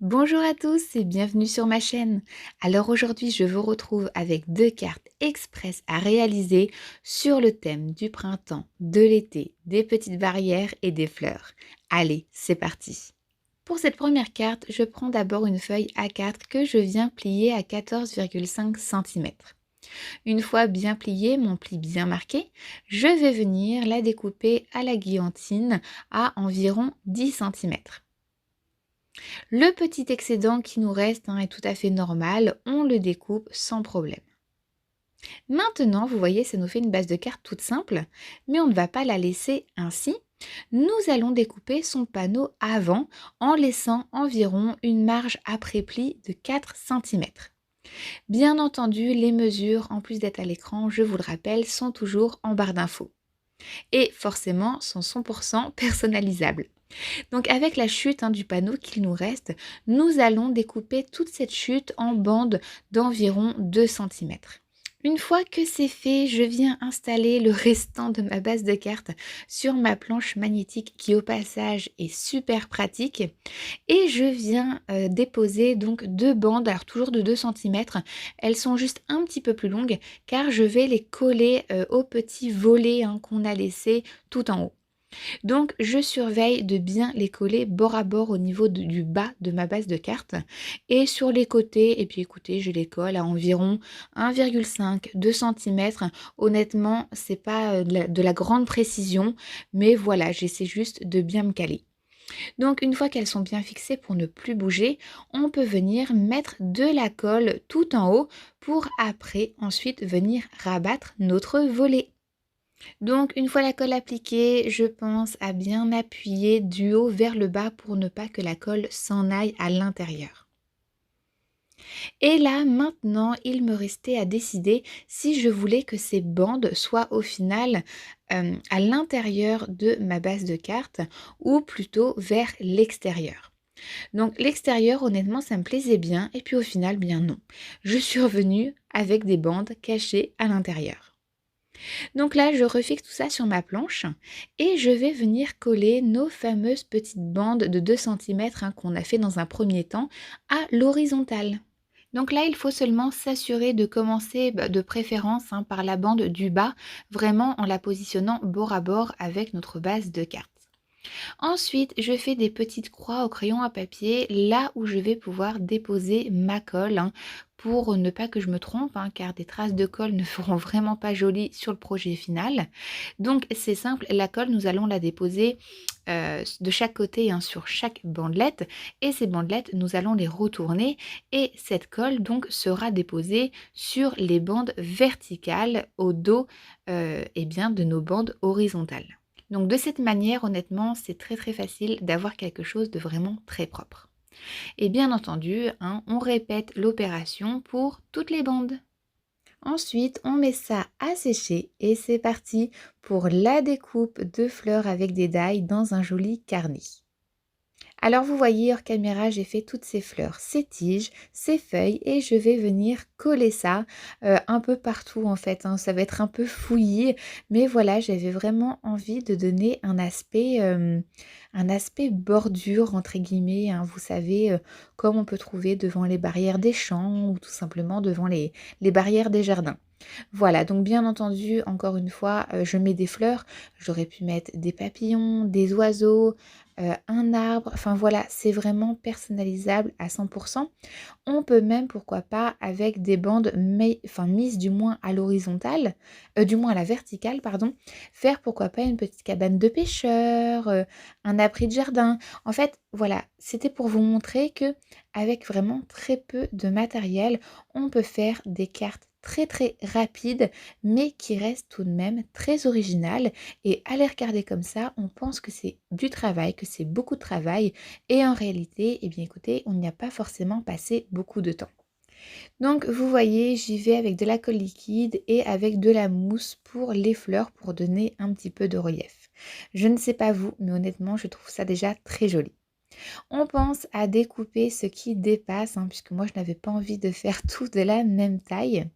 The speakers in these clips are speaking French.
Bonjour à tous et bienvenue sur ma chaîne. Alors aujourd'hui, je vous retrouve avec deux cartes express à réaliser sur le thème du printemps, de l'été, des petites barrières et des fleurs. Allez, c'est parti. Pour cette première carte, je prends d'abord une feuille A4 que je viens plier à 14,5 cm. Une fois bien pliée, mon pli bien marqué, je vais venir la découper à la guillotine à environ 10 cm. Le petit excédent qui nous reste est tout à fait normal, on le découpe sans problème. Maintenant, vous voyez, ça nous fait une base de carte toute simple, mais on ne va pas la laisser ainsi. Nous allons découper son panneau avant en laissant environ une marge après pli de 4 cm. Bien entendu, les mesures, en plus d'être à l'écran, je vous le rappelle, sont toujours en barre d'infos. Et forcément, sont 100% personnalisables. Donc avec la chute du panneau qu'il nous reste, nous allons découper toute cette chute en bandes d'environ 2 cm. Une fois que c'est fait, je viens installer le restant de ma base de cartes sur ma planche magnétique qui au passage est super pratique et je viens déposer donc deux bandes, alors toujours de 2 cm. Elles sont juste un petit peu plus longues car je vais les coller au petit volet qu'on a laissé tout en haut. Donc, je surveille de bien les coller bord à bord au niveau du bas de ma base de cartes. Et sur les côtés, et puis écoutez, je les colle à environ 1,5-2 cm. Honnêtement, c'est pas de la grande précision, mais voilà, j'essaie juste de bien me caler. Donc, une fois qu'elles sont bien fixées pour ne plus bouger, on peut venir mettre de la colle tout en haut pour après ensuite venir rabattre notre volet. Donc, une fois la colle appliquée, je pense à bien appuyer du haut vers le bas pour ne pas que la colle s'en aille à l'intérieur. Et là, maintenant, il me restait à décider si je voulais que ces bandes soient au final à l'intérieur de ma base de cartes ou plutôt vers l'extérieur. Donc l'extérieur, honnêtement, ça me plaisait bien et puis au final, bien non. Je suis revenue avec des bandes cachées à l'intérieur. Donc là, je refixe tout ça sur ma planche et je vais venir coller nos fameuses petites bandes de 2 cm qu'on a fait dans un premier temps à l'horizontale. Donc là, il faut seulement s'assurer de commencer de préférence par la bande du bas, vraiment en la positionnant bord à bord avec notre base de cartes. Ensuite, je fais des petites croix au crayon à papier là où je vais pouvoir déposer ma colle pour ne pas que je me trompe car des traces de colle ne feront vraiment pas joli sur le projet final. Donc c'est simple, la colle nous allons la déposer de chaque côté sur chaque bandelette et ces bandelettes nous allons les retourner et cette colle donc sera déposée sur les bandes verticales au dos de nos bandes horizontales. Donc de cette manière, honnêtement, c'est très facile d'avoir quelque chose de vraiment très propre. Et bien entendu, on répète l'opération pour toutes les bandes. Ensuite, on met ça à sécher et c'est parti pour la découpe de fleurs avec des dailles dans un joli carnet. Alors vous voyez hors caméra, j'ai fait toutes ces fleurs, ces tiges, ces feuilles et je vais venir coller ça un peu partout en fait. Ça va être un peu fouillis, mais voilà, j'avais vraiment envie de donner un aspect bordure entre guillemets. Vous savez, comme on peut trouver devant les barrières des champs ou tout simplement devant les barrières des jardins. Voilà, donc bien entendu, encore une fois, je mets des fleurs. J'aurais pu mettre des papillons, des oiseaux, un arbre. Enfin voilà, c'est vraiment personnalisable à 100. On peut même, pourquoi pas, avec des bandes mises du moins à l'horizontale, du moins à la verticale, pardon, faire pourquoi pas une petite cabane de pêcheurs, un abri de jardin. En fait, voilà, c'était pour vous montrer que avec vraiment très peu de matériel, on peut faire des cartes très rapides, mais qui restent tout de même très originales. Et à les regarder comme ça, on pense que c'est du travail, que c'est beaucoup de travail. Et en réalité, eh bien écoutez, on n'y a pas forcément passé beaucoup de temps. Donc vous voyez, j'y vais avec de la colle liquide et avec de la mousse pour les fleurs pour donner un petit peu de relief. Je ne sais pas vous, mais honnêtement, je trouve ça déjà très joli. On pense à découper ce qui dépasse, puisque moi je n'avais pas envie de faire tout de la même taille.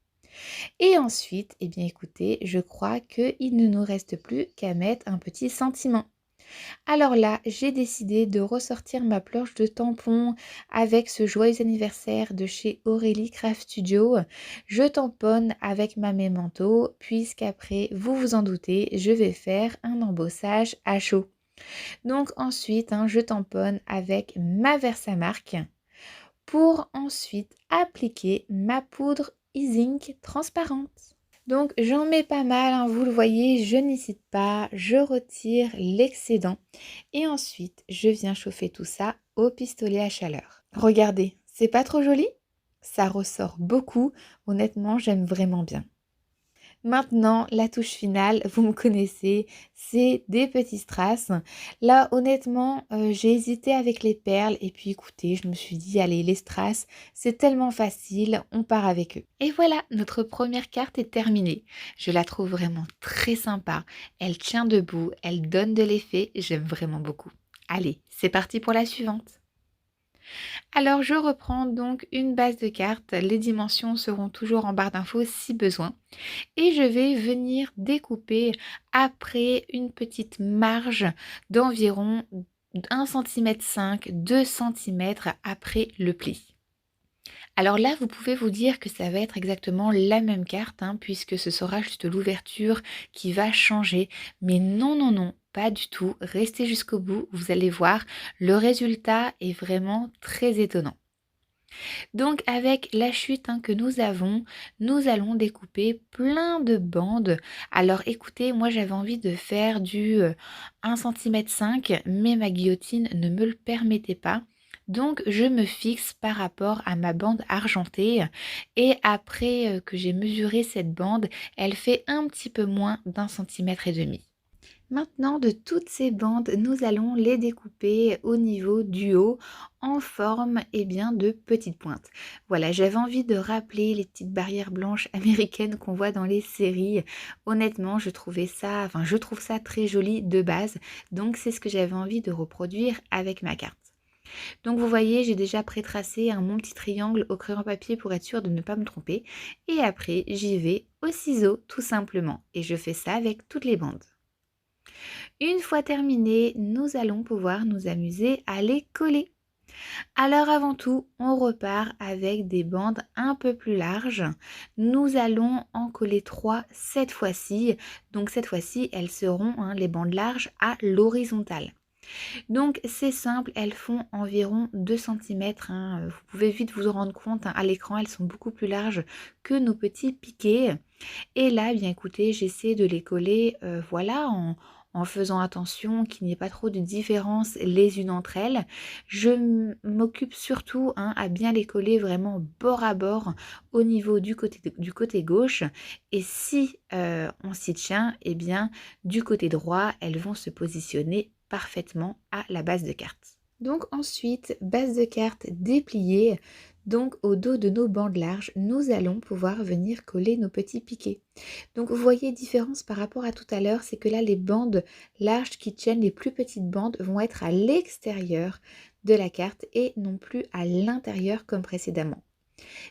Et ensuite, eh bien écoutez, je crois qu'il ne nous reste plus qu'à mettre un petit sentiment. Alors là, j'ai décidé de ressortir ma planche de tampons avec ce joyeux anniversaire de chez Aurélie Craft Studio. Je tamponne avec ma mémento puisqu'après, vous vous en doutez, je vais faire un embossage à chaud. Donc ensuite, je tamponne avec ma Versamark pour ensuite appliquer ma poudre e-zinc transparente. Donc j'en mets pas mal, vous le voyez, je n'hésite pas, je retire l'excédent et ensuite je viens chauffer tout ça au pistolet à chaleur. Regardez, c'est pas trop joli? Ça ressort beaucoup, honnêtement j'aime vraiment bien. Maintenant, la touche finale, vous me connaissez, c'est des petits strass. Là, honnêtement, j'ai hésité avec les perles et puis écoutez, je me suis dit, allez, les strass, c'est tellement facile, on part avec eux. Et voilà, notre première carte est terminée. Je la trouve vraiment très sympa. Elle tient debout, elle donne de l'effet, j'aime vraiment beaucoup. Allez, c'est parti pour la suivante. Alors je reprends donc une base de cartes, les dimensions seront toujours en barre d'infos si besoin. Et je vais venir découper après une petite marge d'environ 1,5 cm, 2 cm après le pli. Alors là, vous pouvez vous dire que ça va être exactement la même carte, puisque ce sera juste l'ouverture qui va changer. Mais non, non, non, pas du tout. Restez jusqu'au bout, vous allez voir, le résultat est vraiment très étonnant. Donc avec la chute que nous allons découper plein de bandes. Alors écoutez, moi j'avais envie de faire du 1,5 cm, mais ma guillotine ne me le permettait pas. Donc je me fixe par rapport à ma bande argentée et après que j'ai mesuré cette bande, elle fait un petit peu moins d'1,5 cm. Maintenant, de toutes ces bandes, nous allons les découper au niveau du haut en forme de petites pointes. Voilà, j'avais envie de rappeler les petites barrières blanches américaines qu'on voit dans les séries. Honnêtement, je trouve ça très joli de base. Donc, c'est ce que j'avais envie de reproduire avec ma carte. Donc, vous voyez, j'ai déjà pré-tracé mon petit triangle au crayon papier pour être sûre de ne pas me tromper. Et après, j'y vais au ciseau, tout simplement. Et je fais ça avec toutes les bandes. Une fois terminé, nous allons pouvoir nous amuser à les coller. Alors avant tout, on repart avec des bandes un peu plus larges. Nous allons en coller 3 cette fois-ci. Donc cette fois-ci, elles seront les bandes larges à l'horizontale. Donc c'est simple, elles font environ 2 cm. Vous pouvez vite vous en rendre compte, à l'écran, elles sont beaucoup plus larges que nos petits piquets. Et là, bien écoutez, j'essaie de les coller, en faisant attention qu'il n'y ait pas trop de différence les unes entre elles. Je m'occupe surtout à bien les coller vraiment bord à bord au niveau du côté gauche. Et si on s'y tient, eh bien du côté droit, elles vont se positionner parfaitement à la base de carte. Donc ensuite, base de carte dépliée. Donc au dos de nos bandes larges, nous allons pouvoir venir coller nos petits piquets. Donc vous voyez différence par rapport à tout à l'heure, c'est que là les bandes larges qui tiennent, les plus petites bandes vont être à l'extérieur de la carte et non plus à l'intérieur comme précédemment.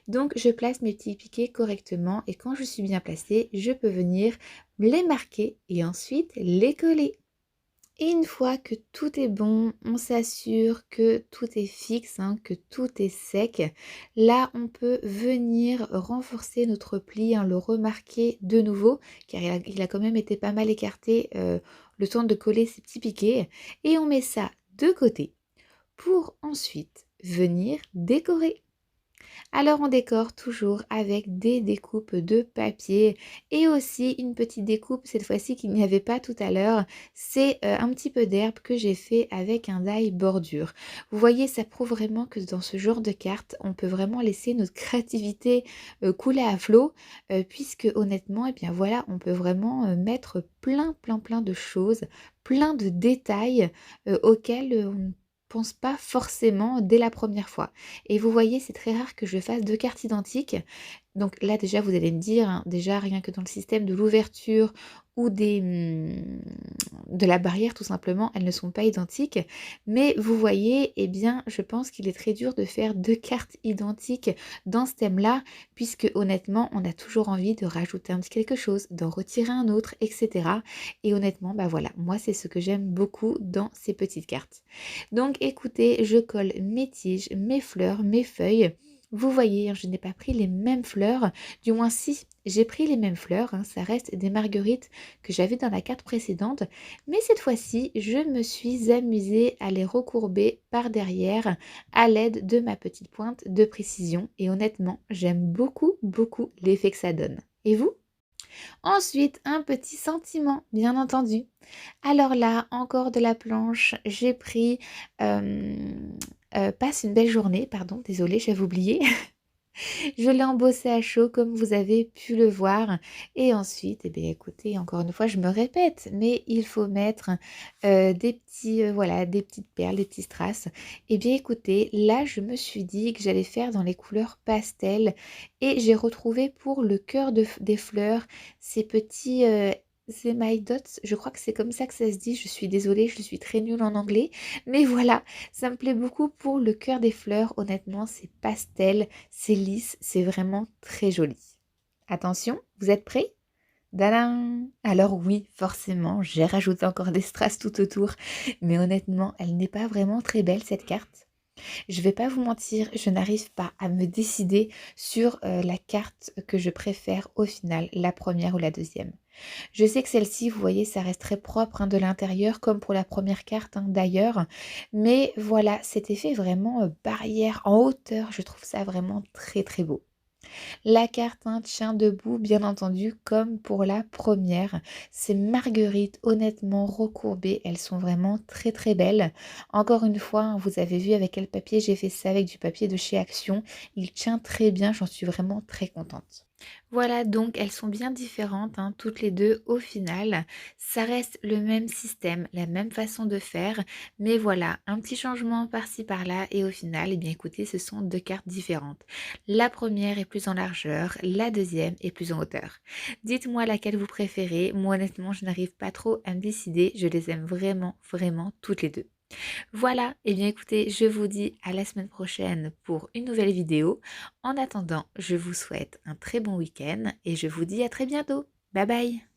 Donc je place mes petits piquets correctement et quand je suis bien placée, je peux venir les marquer et ensuite les coller. Et une fois que tout est bon, on s'assure que tout est fixe, que tout est sec. Là, on peut venir renforcer notre pli, le remarquer de nouveau, car il a quand même été pas mal écarté le temps de coller ces petits piquets. Et on met ça de côté pour ensuite venir décorer. Alors on décore toujours avec des découpes de papier et aussi une petite découpe cette fois-ci qu'il n'y avait pas tout à l'heure. C'est un petit peu d'herbe que j'ai fait avec un die bordure. Vous voyez, ça prouve vraiment que dans ce genre de carte, on peut vraiment laisser notre créativité couler à flot puisque honnêtement, voilà, on peut vraiment mettre plein de choses, plein de détails auxquels on pense pas forcément dès la première fois. Et vous voyez, c'est très rare que je fasse deux cartes identiques, Donc là, déjà, vous allez me dire, hein, déjà, rien que dans le système de l'ouverture ou de la barrière, tout simplement, elles ne sont pas identiques. Mais vous voyez, eh bien, je pense qu'il est très dur de faire 2 cartes identiques dans ce thème-là, puisque honnêtement, on a toujours envie de rajouter un petit quelque chose, d'en retirer un autre, etc. Et honnêtement, bah voilà, moi, c'est ce que j'aime beaucoup dans ces petites cartes. Donc écoutez, je colle mes tiges, mes fleurs, mes feuilles. Vous voyez, hein, je n'ai pas pris les mêmes fleurs, du moins si, j'ai pris les mêmes fleurs, hein, ça reste des marguerites que j'avais dans la carte précédente, mais cette fois-ci, je me suis amusée à les recourber par derrière à l'aide de ma petite pointe de précision et honnêtement, j'aime beaucoup, beaucoup l'effet que ça donne. Et vous? Ensuite, un petit sentiment, bien entendu. Alors là, encore de la planche, j'ai pris Passe une belle journée, pardon, désolée, j'avais oublié. Je l'ai embossé à chaud comme vous avez pu le voir. Et ensuite, eh bien, écoutez, encore une fois, je me répète, mais il faut mettre des petits, voilà, des petites perles, des petits strass. Eh bien, écoutez, là, je me suis dit que j'allais faire dans les couleurs pastel et j'ai retrouvé pour le cœur des fleurs ces petits email dots. Je crois que c'est comme ça que ça se dit. Je suis désolée, je suis très nulle en anglais. Mais voilà, ça me plaît beaucoup pour le cœur des fleurs. Honnêtement, c'est pastel. C'est lisse, c'est vraiment très joli. Attention, vous êtes prêts? Tadam! Alors oui, forcément, j'ai rajouté encore des strass tout autour, mais honnêtement, elle n'est pas vraiment très belle cette carte. Je vais pas vous mentir, je n'arrive pas à me décider sur la carte que je préfère au final, la première ou la deuxième. Je sais que celle-ci, vous voyez, ça reste très propre hein, de l'intérieur, comme pour la première carte hein, d'ailleurs. Mais voilà, cet effet vraiment barrière en hauteur, je trouve ça vraiment très très beau. La carte hein, tient debout, bien entendu, comme pour la première. Ces marguerites, honnêtement recourbées, elles sont vraiment très très belles. Encore une fois, hein, vous avez vu avec quel papier j'ai fait ça, avec du papier de chez Action. Il tient très bien, j'en suis vraiment très contente. Voilà, donc elles sont bien différentes, hein, toutes les deux au final. Ça reste le même système, la même façon de faire, mais voilà, un petit changement par-ci par-là et au final, eh bien écoutez, ce sont deux cartes différentes. La première est plus en largeur, la deuxième est plus en hauteur. Dites-moi laquelle vous préférez. Moi honnêtement, je n'arrive pas trop à me décider. Je les aime vraiment, vraiment toutes les deux. Voilà, et bien écoutez, je vous dis à la semaine prochaine pour une nouvelle vidéo. En attendant, je vous souhaite un très bon week-end et je vous dis à très bientôt. Bye bye!